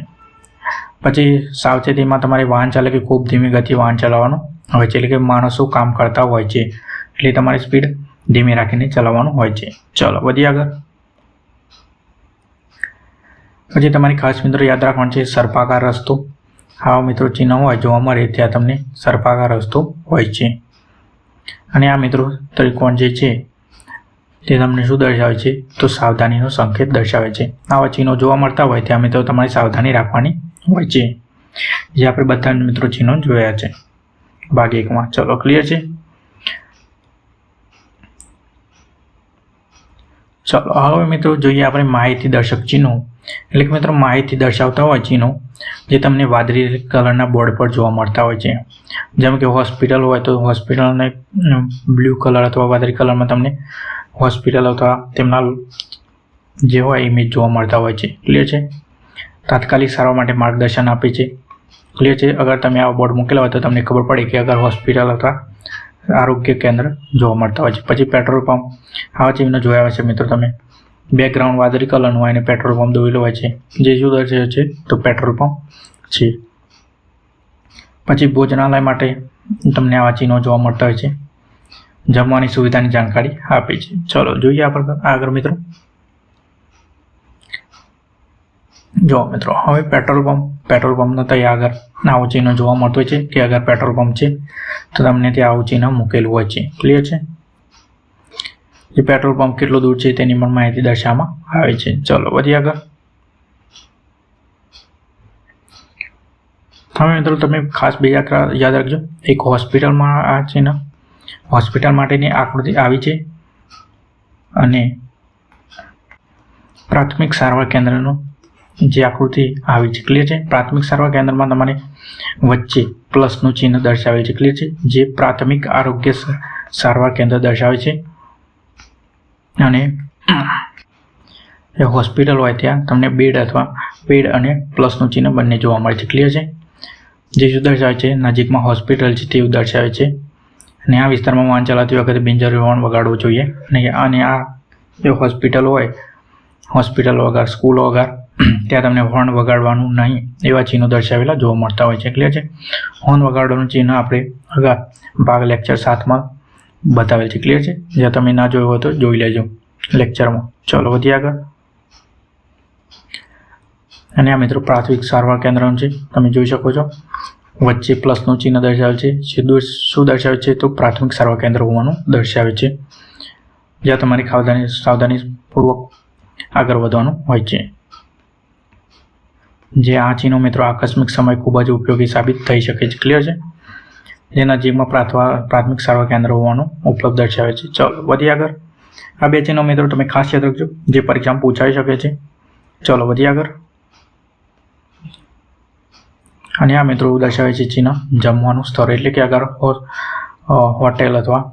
પછી સાવચેતીમાં તમારે વાહન ચાલકે ખૂબ ધીમી ગતિએ વાહન ચલાવવાનું હોય છે. એટલે કે માણસો કામ કરતા હોય છે એટલે તમારી સ્પીડ ધીમી રાખીને ચલાવવાનું હોય છે. ચલો વધીએ આગળ. પછી તમારી ખાસ મિત્રો યાદ રાખવાનું છે સર્પાકાર રસ્તો. આવા મિત્રો ચિહ્નો હોય જોવા મળે ત્યાં તમને સર્પાકાર રસ્તો હોય છે. અને આ મિત્રો ત્રિકોણ જે છે તે તમને શું દર્શાવે છે તો સાવધાનીનો સંકેત દર્શાવે છે. આવા ચિહ્નો જોવા મળતા હોય ત્યાં મિત્રો તમારે સાવધાની રાખવાની હોય છે, જે આપણે બધા મિત્રો ચિહ્નો જોયા છે ભાગ 1માં. ચલો ક્લિયર છે? ચલો હવે મિત્રો જોઈએ આપણે માહિતી દર્શક ચિહ્નો. એટલે કે મિત્રો માહિતી દર્શાવતા હોય ચિહ્નો જે તમને વાદળી કલરના બોર્ડ પર જોવા મળતા હોય છે. જેમ કે હોસ્પિટલ હોય તો હોસ્પિટલને બ્લુ કલર અથવા વાદળી કલરમાં તમને હોસ્પિટલ અથવા તેમના જે હોય ઇમેજ જોવા મળતા હોય છે. ક્લિયર છે? તાત્કાલિક સારવાર માટે માર્ગદર્શન આપે છે. ક્લિયર છે? અગર તમે આ બોર્ડ મૂકેલા હોય તો તમને ખબર પડે કે અગર હોસ્પિટલ અથવા આરોગ્ય કેન્દ્ર જોવા મળતા હોય છે. પછી પેટ્રોલ પંપ. આવા ચિહ્નો જોયા હશે મિત્રો તમે. બેકગ્રાઉન્ડ વાદળી કલરનું હોય અને પેટ્રોલ પંપ દોરેલું હોય છે જે શું દર્શાવે છે તો પેટ્રોલ પંપ છે. પછી ભોજનાલય માટે તમને આવા ચિહ્નો જોવા મળતા હોય છે. જમવાની સુવિધાની જાણકારી આપે છે. ચલો જોઈએ આગળ મિત્રો. જો મિત્રો, હવે પેટ્રોલ પંપનો ત્યાં આગળ આવું ચિહ્ન જોવા મળતું હોય છે કે અગર પેટ્રોલ પંપ છે તો તમને ત્યાં આવું ચિહ્ન મૂકેલું હોય છે. ક્લિયર છે? જે પેટ્રોલ પંપ કેટલું દૂર છે તેની પણ માહિતી દર્શાવવામાં આવે છે. ચલો વધીએ આગળ. હવે મિત્રો તમે ખાસ બીજા યાદ રાખજો, એક હોસ્પિટલમાં આ ચિહ્ન, હોસ્પિટલ માટેની આકૃતિ આવી છે અને પ્રાથમિક સારવાર કેન્દ્રનો જે આકૃતિ આવી છે. ક્લિયર છે? પ્રાથમિક સારવાર કેન્દ્રમાં તમારે વચ્ચે પ્લસનું ચિહ્ન દર્શાવેલ છે. ક્લિયર છે? જે પ્રાથમિક આરોગ્ય સારવાર કેન્દ્ર દર્શાવે છે. અને એ હોસ્પિટલ હોય ત્યાં તમને બેડ અને પ્લસનું ચિહ્ન બંને જોવા મળે છે. ક્લિયર છે? જે શું દર્શાવે છે, નજીકમાં હોસ્પિટલ છે તેવું દર્શાવે છે. અને આ વિસ્તારમાં વાહન ચલાવતી વખતે બિનજરૂરી હોર્ન વગાડવું જોઈએ નહીં. અને આ જો હોસ્પિટલ હોય, હોસ્પિટલ વગર, સ્કૂલ વગર, ત્યાં તમને હોર્ન વગાડવાનું નહીં એવા ચિહ્નો દર્શાવેલા જોવા મળતા હોય છે. ક્લિયર છે? હોર્ન વગાડવાનું ચિહ્ન આપણે અગાઉ ભાગ લેક્ચર 7માં બતાવેલ છે. ક્લિયર છે? જ્યાં તમે ના જોયું હોય તો જોઈ લેજો લેક્ચરમાં. ચલો વધીએ આગળ. અને આ મિત્રો પ્રાથમિક સારવાર કેન્દ્રનું છે, તમે જોઈ શકો છો વચ્ચે પ્લસનું ચિહ્ન દર્શાવેલ છે. શું દર્શાવે છે? તો પ્રાથમિક સારવાર કેન્દ્ર હોવાનું દર્શાવે છે, જ્યાં તમારી સાવધાનીપૂર્વક આગળ વધવાનું હોય છે. જે આ ચિહ્નો મિત્રો આકસ્મિક સમય ખૂબ જ ઉપયોગી સાબિત થઈ શકે છે. ક્લિયર છે? જે નજીકમાં પ્રાથમિક સારવાર કેન્દ્ર હોવાનું ઉપલબ્ધ દર્શાવે છે. ચલો વધીએ આગળ. આ બે ચિહ્નો મિત્રો તમે ખાસ યાદ રાખજો, જે પરીક્ષામાં પૂછાઈ શકે છે. ચલો વધીએ આગળ. અને આ મિત્રો દર્શાવે છે ચિહ્ન જમવાનું સ્થળ, એટલે કે અગર હોટેલ અથવા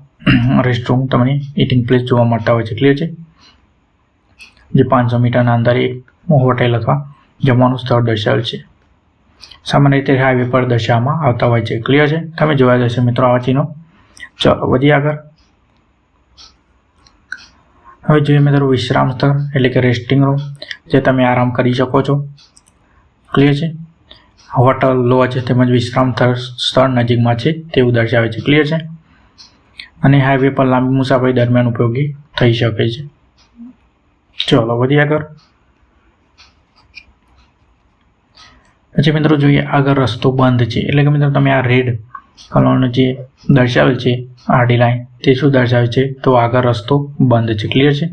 રેસ્ટોરન્ટ તમને ઇટિંગ પ્લેસ જોવા મળતા હોય છે. ક્લિયર છે? જે 500 મીટરના અંદર એક હોટેલ અથવા જમવાનું સ્થળ દર્શાવેલ છે. સામાન્ય રીતે હાઈવે પર દર્શાવવામાં આવતા હોય છે. ક્લિયર છે? તમે જોયા જશે મિત્રો આવા ચિહ્નો. ચલો વધીએ આગળ. હવે જોઈએ મિત્રો વિશ્રામ સ્થળ, એટલે કે રેસ્ટિંગ રૂમ, જે તમે આરામ કરી શકો છો. ક્લિયર છે? હોટલ, લોજ તેમજ વિશ્રામ સ્થળ નજીકમાં છે તેવું દર્શાવે છે. ક્લિયર છે? અને હાઈવે પર લાંબી મુસાફરી દરમિયાન ઉપયોગી થઈ શકે છે. ચલો વધીએ આગળ. પછી મિત્રો જોઈએ આગળ રસ્તો બંધ છે, એટલે કે મિત્રો તમે આ રેડ કલરનું જે દર્શાવેલ છે આડી લાઈન, તે શું દર્શાવે છે? તો આગળ રસ્તો બંધ છે. ક્લિયર છે?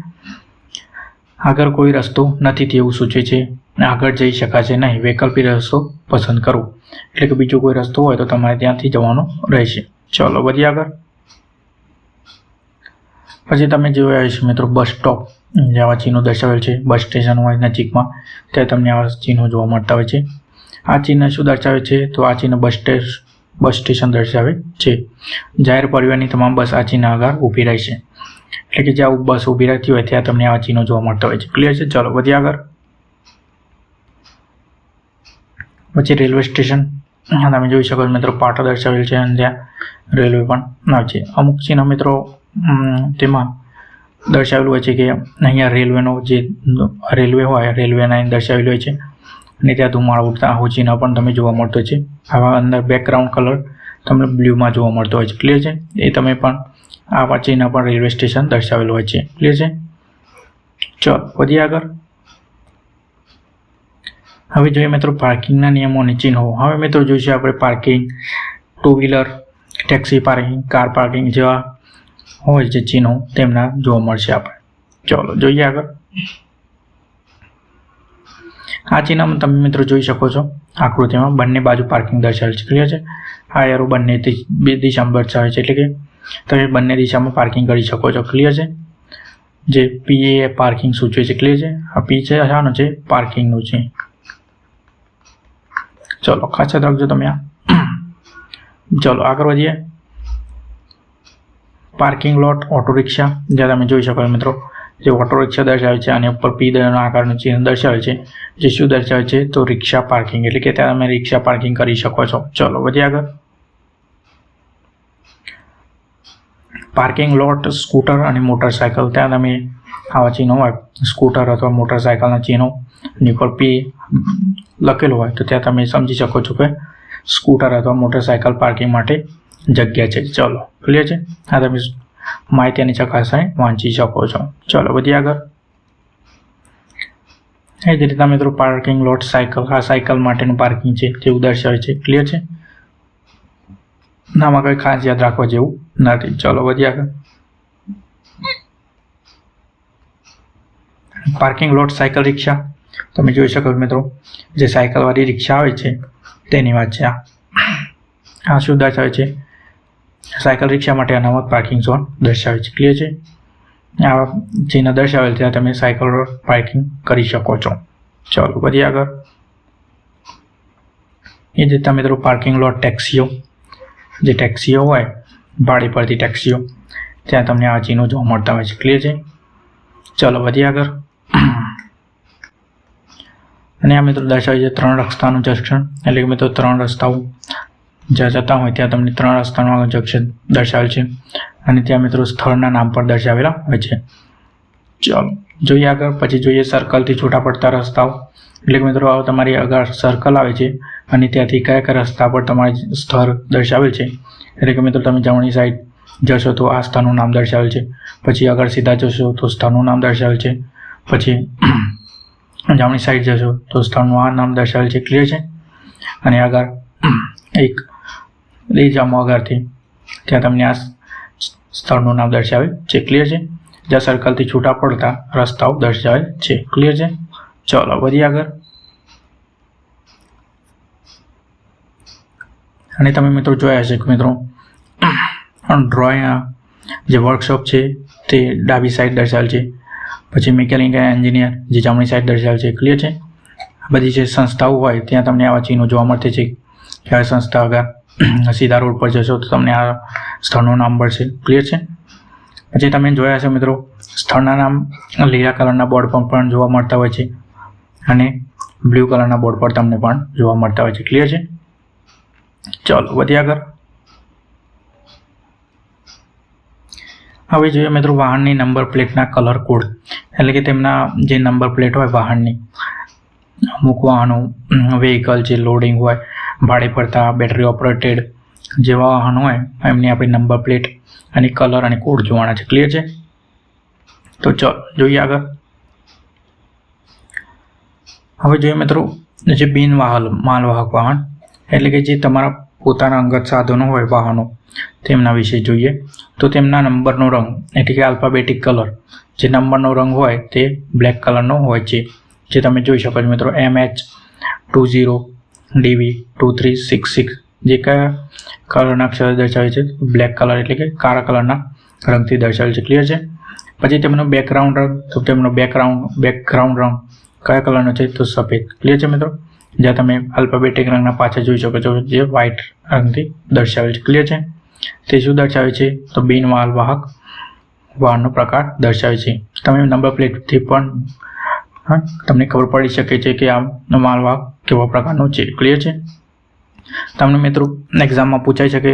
આગળ કોઈ રસ્તો નથી તેવું સૂચવે છે. આગળ જઈ શકાશે નહીં, વૈકલ્પિક રસ્તો પસંદ કરવો, એટલે કે બીજો કોઈ રસ્તો હોય તો તમારે ત્યાંથી જવાનું રહેશે. ચલો વધીએ આગળ. પછી તમે જોયા હશે મિત્રો બસ સ્ટોપ, જેવા ચિહ્નો દર્શાવેલ છે. બસ સ્ટેશન હોય નજીકમાં ત્યાં તમને આવા ચિહ્નો જોવા મળતા હોય છે. આ ચિહ્ન શું દર્શાવે છે? તો આ ચિહ્ન બસ સ્ટેશન દર્શાવે છે. જાહેર પરિવહનની તમામ બસ આ ચિહ્ન આગળ ઊભી રહેશે, એટલે કે જ્યાં બસ ઊભી રહેતી હોય ત્યાં તમને આવા ચિહ્નો જોવા મળતા હોય છે. ક્લિયર છે? ચલો વધીએ આગળ. પછી રેલવે સ્ટેશન તમે જોઈ શકો છો મિત્રો, પાટા દર્શાવેલ છે અને ત્યાં રેલવે પણ આવે છે. અમુક ચિહ્ન મિત્રો તેમાં દર્શાવેલું હોય છે કે અહીંયા રેલવેનો જે રેલવે હોય, રેલવે લાઇન દર્શાવેલી હોય છે અને ત્યાં ધુમાડો ઉડતા આવું ચિહ્ન પણ તમે જોવા મળતો છે. આવા અંદર બેકગ્રાઉન્ડ કલર તમને બ્લુમાં જોવા મળતો હોય છે. ક્લિયર છે? એ તમે પણ આવા ચિહ્ન પણ રેલવે સ્ટેશન દર્શાવેલું હોય છે. ક્લિયર છે? ચલો વધીએ આગળ. હવે જોઈએ મિત્રો પાર્કિંગના નિયમો અને ચિહ્નો. હવે મિત્રો જોઈશું આપણે parking, two wheeler, taxi parking, car parking જેવા હોય જે ચિહ્નો તેમના જોવા મળશે આપણે. ચલો જોઈએ આગળ. આ ચિહ્નમાં તમે મિત્રો જોઈ શકો છો આકૃતિમાં બંને બાજુ પાર્કિંગ દર્શાવેલ છે. ક્લિયર છે? આ એરો બંને દિશામાં દર્શાવે છે, એટલે કે તમે બંને દિશામાં પાર્કિંગ કરી શકો છો. ક્લિયર છે? જે પી એ પાર્કિંગ સૂચવે છે. ક્લિયર છે? આ પી છે શાનું છે? પાર્કિંગનું છે. ચલો ખાસ યાદ રાખજો તમે આ. ચલો આગળ વધીએ. પાર્કિંગ લોટ, ઓટો રિક્ષા, જ્યાં તમે જોઈ શકો મિત્રો જે ઓટો રિક્ષા દર્શાવે છે અને ઉપર પી આકારનું ચિહ્ન દર્શાવે છે, જે શું દર્શાવે છે? તો રિક્ષા પાર્કિંગ, એટલે કે ત્યાં તમે રિક્ષા પાર્કિંગ કરી શકો છો. ચલો વધીએ આગળ. પાર્કિંગ લોટ, સ્કૂટર અને મોટરસાયકલ, ત્યાં તમે આવા ચિહ્નો હોય સ્કૂટર અથવા મોટરસાયકલના ચિહ્નો ઉપર પી લખેલું હોય તો ત્યાં તમે સમજી શકો છો કે સ્કૂટર અથવા મોટરસાયકલ પાર્કિંગ માટે જગ્યા છે. ચલો ક્લિયર છે. આ તમે માહિતીની ચકાસણી વાંચી શકો છો. ચલો વધીએ આગળ. એ જ રીતના મિત્રો પાર્કિંગ લોટ સાયકલ, આ સાયકલ માટેનું પાર્કિંગ છે તેવું દર્શાવે છે. ક્લિયર છે. આમાં કંઈ ખાસ યાદ રાખવા જેવું નથી. ચલો વધીએ આગળ. પાર્કિંગ લોટ સાયકલ રિક્ષા તમે જોઈ શકો મિત્રો, જે સાયકલવાળી રિક્ષા આવે છે તેની વાત છે. આ શું દર્શાવે છે? સાયકલ રિક્ષા માટે અનામત પાર્કિંગ ઝોન દર્શાવે છે. ક્લિયર છે. આ ચિહ્ન દર્શાવેલ ત્યાં તમે સાયકલ પાર્કિંગ કરી શકો છો. ચાલો વધીએ આગળ. એ જ રીતે મિત્રો પાર્કિંગ લોટ ટેક્સીઓ, જે ટેક્સીઓ હોય ભાડે પડતી ટેક્સીઓ, ત્યાં તમને આ ચિહ્નો જોવા મળતા હોય છે. ક્લિયર છે. ચાલો વધીએ આગળ. અને આ મિત્રો દર્શાવે છે 3 રસ્તાનું જંકશન, એટલે કે મિત્રો 3 રસ્તાઓ જ્યાં જતા હોય ત્યાં તમને 3 રસ્તાનું જંકશન દર્શાવેલ છે અને ત્યાં મિત્રો સ્થળના નામ પર દર્શાવેલા હોય છે. ચાલો જોઈએ આગળ. પછી જોઈએ સર્કલથી છૂટા પડતા રસ્તાઓ, એટલે કે મિત્રો તમારી આગળ સર્કલ આવે છે અને ત્યાંથી કયા કયા રસ્તા પર તમારે સ્થળ દર્શાવેલ છે. એટલે કે મિત્રો તમે જમણી સાઈડ જશો તો આ સ્થળનું નામ દર્શાવેલ છે, પછી આગળ સીધા જશો તો સ્થળનું નામ દર્શાવેલ છે, પછી જમણી સાઈડ જશો તો સ્થળનું આ નામ દર્શાવેલ છે. ક્લિયર છે. અને આગળ એક લઈ જામો આગળથી ત્યાં તમને આ સ્થળનું નામ દર્શાવેલ છે. ક્લિયર છે. જ્યાં સર્કલથી છૂટા પડતા રસ્તાઓ દર્શાવેલ છે. ક્લિયર છે. ચલો વધીએ આગળ. અને તમે મિત્રો જોયા હશે કે મિત્રો ડ્રોઈંગ જે વર્કશોપ છે તે ડાબી સાઈડ દર્શાવેલ છે, પછી મિકેનિકલ એન્જિનિયર જે જમણી સાઈડ દર્શાવેલ છે. ક્લિયર છે. આ બધી જે સંસ્થાઓ હોય ત્યાં તમને આવા ચિહ્નો જોવા મળશે છે કે આ સંસ્થા આગળ સીધા રોડ પર જશો તો તમને આ સ્થળનું નામ મળશે. ક્લિયર છે. પછી તમે જોયા હશે મિત્રો સ્થળના નામ લીલા કલરના બોર્ડ પર પણ જોવા મળતા હોય છે અને બ્લુ કલરના બોર્ડ પર તમને પણ જોવા મળતા હોય છે. ક્લિયર છે. ચાલો વધીએ આગળ. હવે જોઈએ મિત્રો વાહનની નંબર પ્લેટના કલર કોડ, એટલે કે તેમના જે નંબર પ્લેટ હોય વાહનની, અમુક વાહનો વ્હીકલ જે લોડિંગ હોય, ભાડે પડતા, બેટરી ઓપરેટેડ જેવા વાહનો હોય એમની આપણી નંબર પ્લેટ અને કલર અને કોડ જોવાના છે. ક્લિયર છે. તો ચાલો જોઈએ આગળ. હવે જોઈએ મિત્રો જે બિન માલવાહક વાહન, એટલે કે જે તમારા પોતાના અંગત સાધનો હોય વાહનો, તેમના વિશે જોઈએ તો તેમના નંબરનો રંગ, એટલે કે આલ્ફાબેટિક કલર, જે નંબરનો રંગ હોય તે બ્લેક કલરનો હોય છે. જે તમે જોઈ શકો છો મિત્રો MH20 DV 2366 જે કયા કલરના અક્ષર દર્શાવે છે? બ્લેક કલર, એટલે કે કાળા કલરના રંગથી દર્શાવેલ છે. ક્લિયર છે. પછી તેમનો બેકગ્રાઉન્ડ રંગ, તો તેમનો બેકગ્રાઉન્ડ રંગ કયા કલરનો છે? તો સફેદ. ક્લિયર છે મિત્રો. જ્યાં તમે આલ્ફાબેટિક રંગના પાછળ જોઈ શકો છો જે વ્હાઇટ રંગથી દર્શાવેલ છે. ક્લિયર છે. તે શું દર્શાવે છે? તો બિન માલવાહક વાહનનો પ્રકાર દર્શાવે છે. તમે નંબર પ્લેટથી પણ તમને ખબર પડી શકે છે કે આ માલવાહક કેવા પ્રકારનો છે. ક્લિયર છે. તમને મિત્રો એક્ઝામમાં પૂછાઈ શકે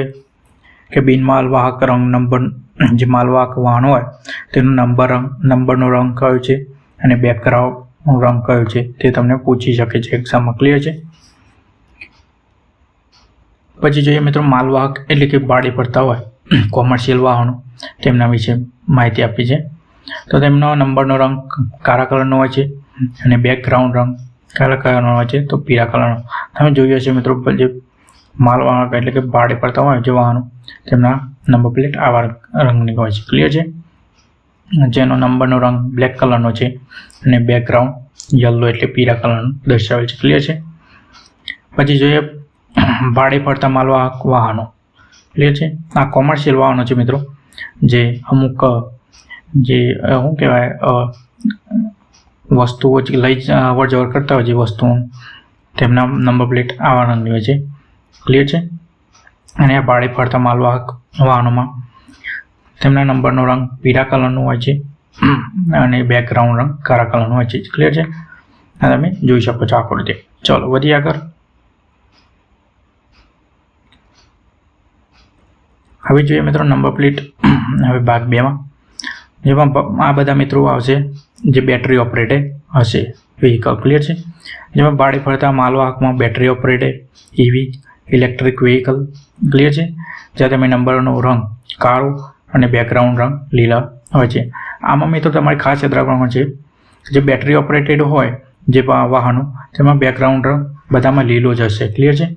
કે બિન માલવાહક નંબર, જે માલવાહક વાહન હોય તેનો નંબરનો રંગ કયો છે અને બેકગ્રાઉન્ડ રંગ કયો છે તે તમને પૂછી શકે છે એક્ઝામમાં. ક્લિયર છે. પછી જોઈએ મિત્રો માલવાહક, એટલે કે ભાડે પડતા હોય કોમર્શિયલ વાહનો, તેમના વિશે માહિતી આપી છે. તો તેમનો નંબરનો રંગ કાળા કલરનો હોય છે અને બેકગ્રાઉન્ડ રંગ કયા કલરનો હોય છે? તો પીળા કલરનો. તમે જોયું હશે મિત્રો જે માલવાહક, એટલે કે ભાડે પડતા હોય જે વાહનો, તેમના નંબર પ્લેટ આવા રંગની હોય છે. ક્લિયર છે. જેનો નંબરનો રંગ બ્લેક કલરનો છે અને બેકગ્રાઉન્ડ યલો, એટલે પીળા કલરનું દર્શાવેલ છે. ક્લિયર છે. પછી જોઈએ ભાડે પડતા માલવાહક વાહનો. ક્લિયર છે. આ કોમર્શિયલ વાહનો છે મિત્રો, જે અમુક જે શું કહેવાય વસ્તુઓ લઈ અવર જવર કરતા હોય જે વસ્તુઓ, તેમના નંબર પ્લેટ આવા રંગની હોય છે. ક્લિયર છે. અને આ ભાડે પડતા માલવાહક વાહનોમાં તેમના નંબરનો રંગ પીળા કલરનો હોય છે અને બેકગ્રાઉન્ડ રંગ કાળા કલરનો હોય છે. ક્લિયર છે. આ તમે જોઈ શકો છો આકૃતિ. ચલો વધીએ આગળ. હવે જોઈએ મિત્રો નંબર પ્લેટ, હવે ભાગ 2માં, જેમાં આ બધા મિત્રો આવશે જે બેટરી ઓપરેટેડ હશે વ્હીકલ. ક્લિયર છે. જેમાં ભાડે પડતા માલવાહકમાં battery operated EV electric vehicle. Clear છે? જ્યાં તમે નંબરનો રંગ કાળો અને બેકગ્રાઉન્ડ રંગ લીલા હોય છે. આમાં મિત્રો તમારે ખાસ યાદ રાખવાનું છે, જે બેટરી ઓપરેટેડ હોય જે વાહનો તેમાં બેકગ્રાઉન્ડ રંગ બધામાં લીલો જ હશે. ક્લિયર છે?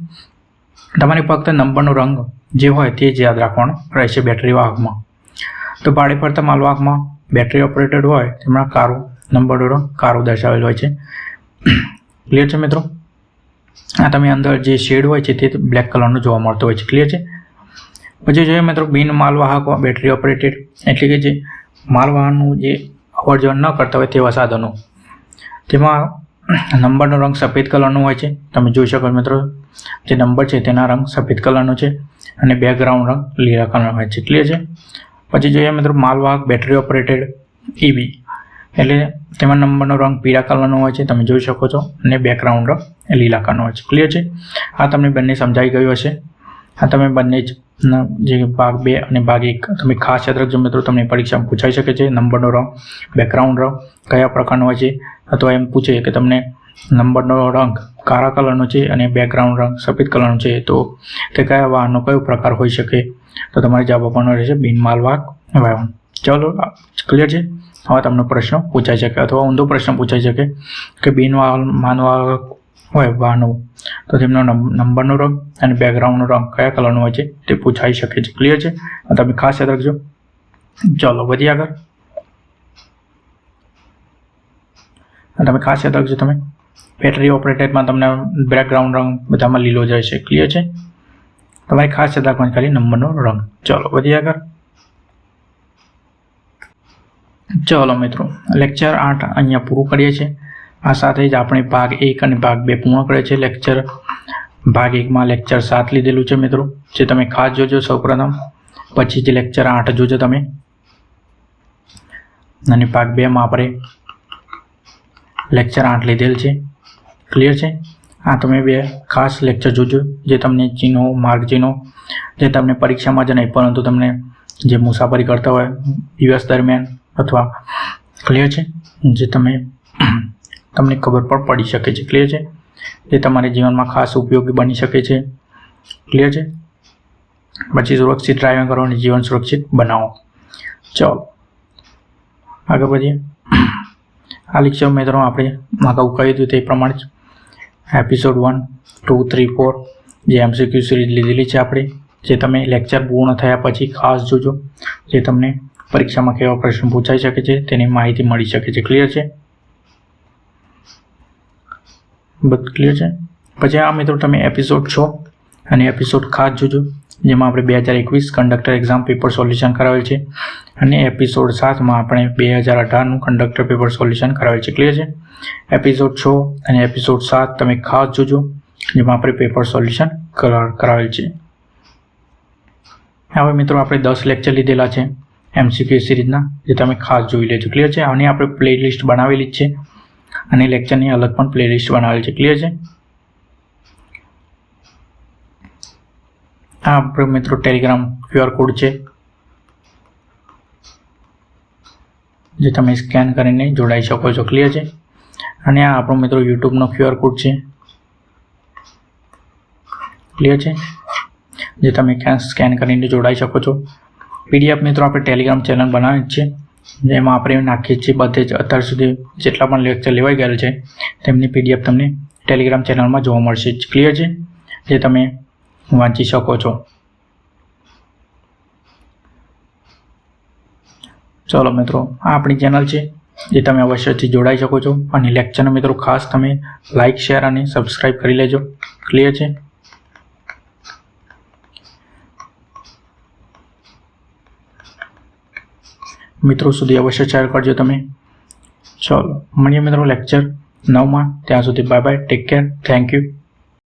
તમારે ફક્ત નંબરનો રંગ જે હોય તે જ યાદ રાખવાનો રહેશે બેટરી વાહકમાં. તો ભાડે પડતા માલવાહકમાં બેટરી ઓપરેટેડ હોય તેમાં કાળો નંબરનો રંગ કાળો દર્શાવેલો હોય છે. ક્લિયર છે મિત્રો? આ તમે અંદર જે શેડ હોય છે તે બ્લેક કલરનો જોવા મળતો હોય છે. ક્લિયર છે? પછી જોઈએ મિત્રો બિન માલવાહક બેટરી ઓપરેટેડ એટલે કે જે માલવાહનનું જે અવર જવર ન કરતા હોય તેવા સાધનો, તેમાં નંબરનો રંગ સફેદ કલરનો હોય છે. તમે જોઈ શકો મિત્રો, જે નંબર છે તેના રંગ સફેદ કલરનો છે અને બેકગ્રાઉન્ડ રંગ લીલા કલરનો હોય છે. ક્લિયર છે? પછી જોઈએ મિત્રો માલવાહક બેટરી ઓપરેટેડ EV એટલે તેમાં નંબરનો રંગ પીળા કલરનો હોય છે. તમે જોઈ શકો છો અને બેકગ્રાઉન્ડ રંગ લીલા કલરનો હોય છે. ક્લિયર છે? આ તમને બંને સમજાઈ ગયું હશે. આ તમે બંને જ જે ભાગ 2 અને ભાગ 1 તમે ખાસ યાદ રાખજો મિત્રો. તમને પરીક્ષામાં પૂછાઈ શકે છે નંબરનો રંગ બેકગ્રાઉન્ડ રંગ કયા પ્રકારનો હોય છે, અથવા એમ પૂછે કે તમને નંબરનો રંગ કાળા કલરનો છે અને બેકગ્રાઉન્ડ રંગ સફેદ કલરનો છે તો તે કયા વાહનનો કયો પ્રકાર હોઈ શકે, તો તમારે જવાબ આપવાનો રહેશે બિન માલવાહક વાહન. ચલો, ક્લિયર છે? હવે તમને પ્રશ્ન પૂછાઈ શકે અથવા ઊંધો પ્રશ્ન પૂછાઈ શકે કે બિન માલવાહક હોય વાહનો તો તેમનો નંબરનો રંગ અને બેકગ્રાઉન્ડનો રંગ કયા કલરનો હોય છે તે પૂછાઈ શકે છે. ક્લિયર છે? તમે ખાસ યાદ રાખજો. ચલો વધીએ આગળ. તમે ખાસ યાદ રાખજો, તમે બેટરી ઓપરેટેડમાં તમને બેકગ્રાઉન્ડ રંગ બધામાં લીલો જ રહેશે. ક્લિયર છે? તમારે ખાસ યાદ રાખવાનું ખાલી નંબરનો રંગ. ચલો વધીએ આગળ. ચલો મિત્રો, લેક્ચર 8 અહીંયા પૂરું કરીએ છીએ. આ સાથે જ આપણે ભાગ 1 અને ભાગ 2 પૂર્ણ કરીએ છીએ. લેક્ચર ભાગ 1માં લેક્ચર 7 લીધેલું છે મિત્રો, જે તમે ખાસ જોજો સૌપ્રથમ, પછી જે લેક્ચર 8 જોજો તમે, અને ભાગ 2માં આપણે લેક્ચર 8 લીધેલ છે. ક્લિયર છે? આ તમે 2 ખાસ લેક્ચર જોજો, જે તમને ચિહ્નો માર્ગ ચિહ્નો જે તમને પરીક્ષામાં જ નહીં પરંતુ તમને જે મુસાફરી કરતા હોય દિવસ દરમિયાન અથવા, ક્લિયર છે, જે તમને ખબર પણ પડી શકે છે. ક્લિયર છે? જે તમારે જીવનમાં ખાસ ઉપયોગી બની શકે છે. ક્લિયર છે? પછી સુરક્ષિત ડ્રાઇવિંગ કરો અને જીવન સુરક્ષિત બનાવો. ચલો આગળ વધીએ. આ લેક્ચર મિત્રો આપણે અગાઉ કહ્યું હતું તે પ્રમાણે જ એપિસોડ 1, 2, 3, 4 જે MCQ સિરીઝ લીધેલી છે આપણે, જે તમે લેક્ચર પૂર્ણ થયા પછી ખાસ જોજો, જે તમને પરીક્ષામાં કેવા પ્રશ્ન પૂછાઈ શકે છે તેની માહિતી મળી શકે છે. ક્લિયર છે? બધું ક્લિયર છે? પછી આ મિત્રો તમે એપિસોડ 6 અને એપિસોડ ખાસ જોજો, જેમાં આપણે 2021 કંડક્ટર એક્ઝામ પેપર સોલ્યુશન કરાવેલ છે, અને એપિસોડ 7માં આપણે 2018નું કંડક્ટર પેપર સોલ્યુશન કરાવેલ છે. ક્લિયર છે? એપિસોડ 6 અને એપિસોડ 7 તમે ખાસ જોજો, જેમાં આપણે પેપર સોલ્યુશન કરાવેલ છે. હવે મિત્રો આપણે 10 લેક્ચર લીધેલા છે MCQ સિરીઝના, જે તમે ખાસ જોઈ લેજો. ક્લિયર છે? આની આપણે પ્લેલિસ્ટ બનાવેલી જ છે અને લેક્ચરની અલગ પણ પ્લેલિસ્ટ બનાવેલી છે. ક્લિયર છે? આ આપણો મિત્રો ટેલિગ્રામ QR કોડ છે, જે તમે સ્કેન કરીને જોડાઈ શકો છો. ક્લિયર છે? અને આ આપણો મિત્રો યુટ્યુબનો QR કોડ છે. ક્લિયર છે? જે તમે સ્કેન કરીને જોડાઈ શકો છો. PDF મિત્રો આપણે ટેલિગ્રામ ચેનલ બનાવી છે, જેમાં આપણે નાખીએ છીએ બધે જ અત્યાર સુધી જેટલા પણ લેક્ચર લેવાઈ ગયેલ છે તેમની PDF તમને ટેલિગ્રામ ચેનલમાં જોવા મળશે. ક્લિયર છે? જે તમે વાંચી શકો છો. ચલો મિત્રો, આ આપણી ચેનલ છે, જે તમે અવશ્યથી જોડાઈ શકો છો, અને લેક્ચરને મિત્રો ખાસ તમે લાઇક, શેર અને સબસ્ક્રાઈબ કરી લેજો. ક્લિયર છે? મિત્રો સુધી અવશ્ય શેર કરજો તમે. ચલો મળીએ મિત્રો લેક્ચર 9માં. ત્યાં સુધી bye bye, take care, thank you.